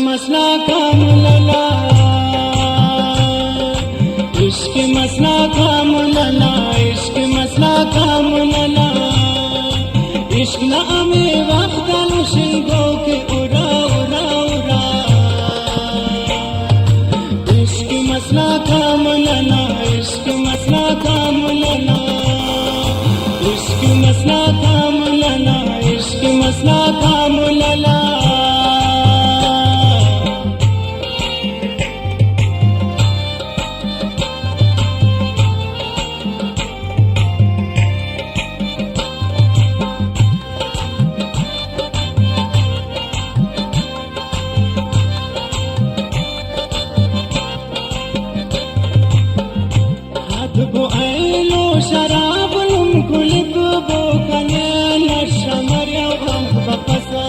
मसला काम लला, इश्क मसला काम लला, इश्क मसला काम लला, इश्क ना हमें वक्त अनुशिंगो के उड़ा उड़ा उड़ा, इश्क मसला काम लला, इश्क मसला काम लला, इश्क मसला काम लला, इश्क मसला काम लला। बो ऐलो शराब लुम कुलिक बो कने नशमर हम बपसा,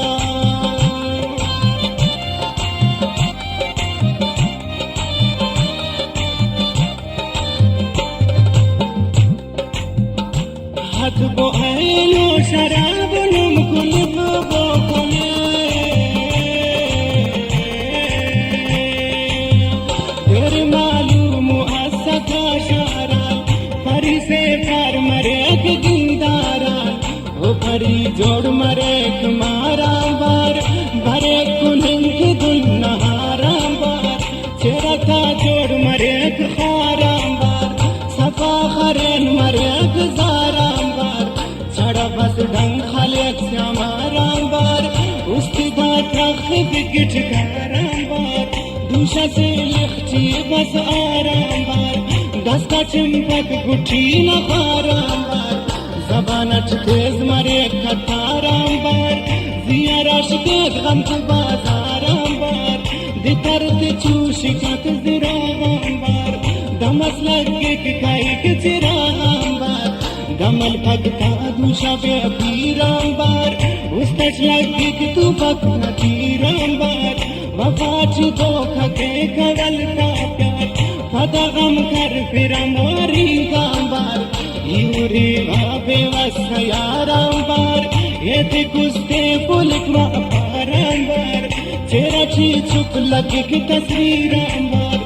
हाथ बो ऐलो शराब लुम कुलिक बो कने तेरे मालूम असका शारा परी से पार मरे के जिंदारा, ओ परी जोड़ मरे मारा बार, भरे कुलिंग के दुल नहारा बार, चेरा था जोड़ मरे खारा बार, सफा खरेन मरे जारा बार, छड़ा बस ढंग खाले श्यामारा बार, उसकी बात रख बिगट गारा बार, दूसरा से लिखती बस आराम बार, दस्ता चिंपक गुठी न पाराम बार, जबानत तेज मरे खताराम बार, जिया राश के गम बाजाराम बार, दितरत चूश कत जिराम बार, दमस लगे काई के चिराम बार, दमल भगता दूषा बे पीराम बार, उस तच लगे कि तू भग नतीराम बार, वफाची धोखा के कवल का प्यार, फदा गम कर फिर मोरी गांबार, यूरी वाबे वसयाराम बार, ये थे कुस्ते पुलिक वापाराम बार, चेरा ची चुप लगे की तस्वीराम बार,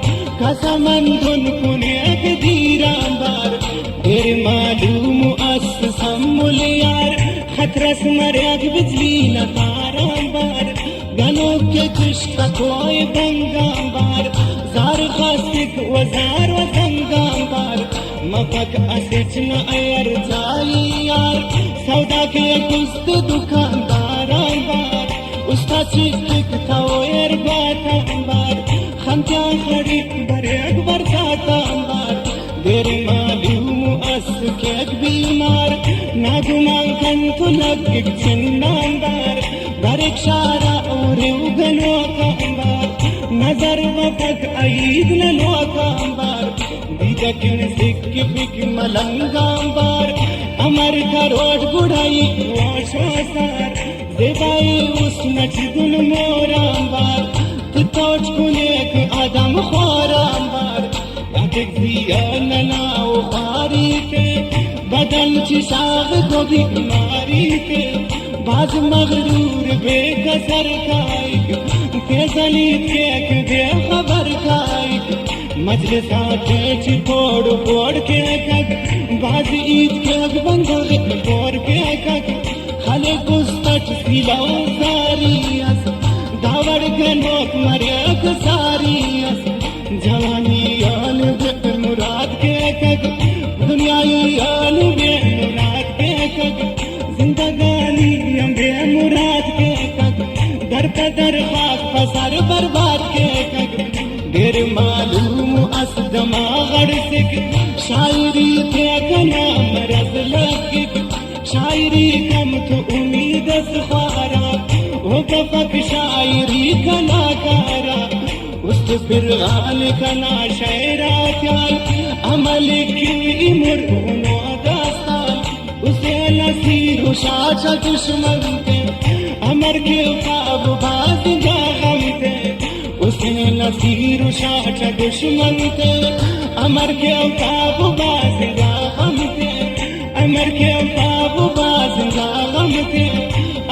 कसमन धुन कुने के धीराम बार, तेरे मालूम अस सम्मुल यार, खतरस मर्याद बिजली न ताराम बार, गनों के चुश्का कोई बंगाम बार, जार खासिक वजार वजंगाम बार, मपक असिच न अयर जाई यार, सौदा के कुस्त दुकानदाराम बार, उसका चिक था एर बाताम बार, खंत्या खड़ी भरे अकबर जाताम बार, तेरे मालूम अस के बीमार, ना गुमान कंतु लग चिन्नाम बार, बारिक शारा और उगलो कांबार, नजर वफक अईद लो कांबार, दीदकिन सिक बिक मलंगाम बार, अमर करोड़ गुड़ाई वाशो सार, देवाई उस नच गुल मोराम बार, तोच कुनेक आदम खोराम बार, यादिक दिया ननाओ बारी के, बदन चिसाग को भी मारी के, बाज मगरूर बेकसर खाइक, केसली केक बेखबर खाइक, मजलिसा टेच फोड़ फोड़ के कक, बाज ईद के बंदर फोड़ के कक, खाले कुस्तट सिलाओ सारी अस, दावड़ के नोक मरियक सारी अस, जवानी आन बे मुराद के कक, दुनियाई आन बे मुराद के कक, जिंदगानी अम्बे मुराद के कक, दर पे दर खाक पसर बर्बाद के कक, देर मालूम अस दमागड़ सिक, शायरी थे कना मरज लगिक, शायरी कम तो उम्मीद सखारा, ओ बफक शायरी कलाकारा, उस फिर गाल कना शायरा त्याल, अमल की मुर्गों दास्तान, उसे नसीर शाचा दुश्मन के, अमर के ख्वाब बाज गम थे, उसे नसीर शाचा दुश्मन के, अमर के ख्वाब बाज गम थे, अमर के ख्वाब बाज गम थे,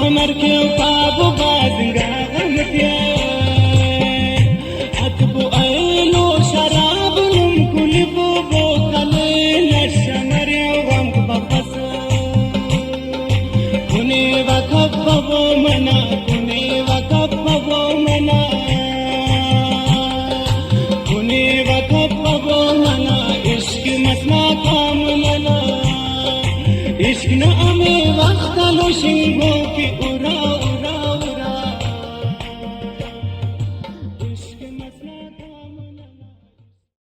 अमर के ख्वाब बाज गम थे। इश्क न हमें वक्त लो शिंगों की उड़ाओ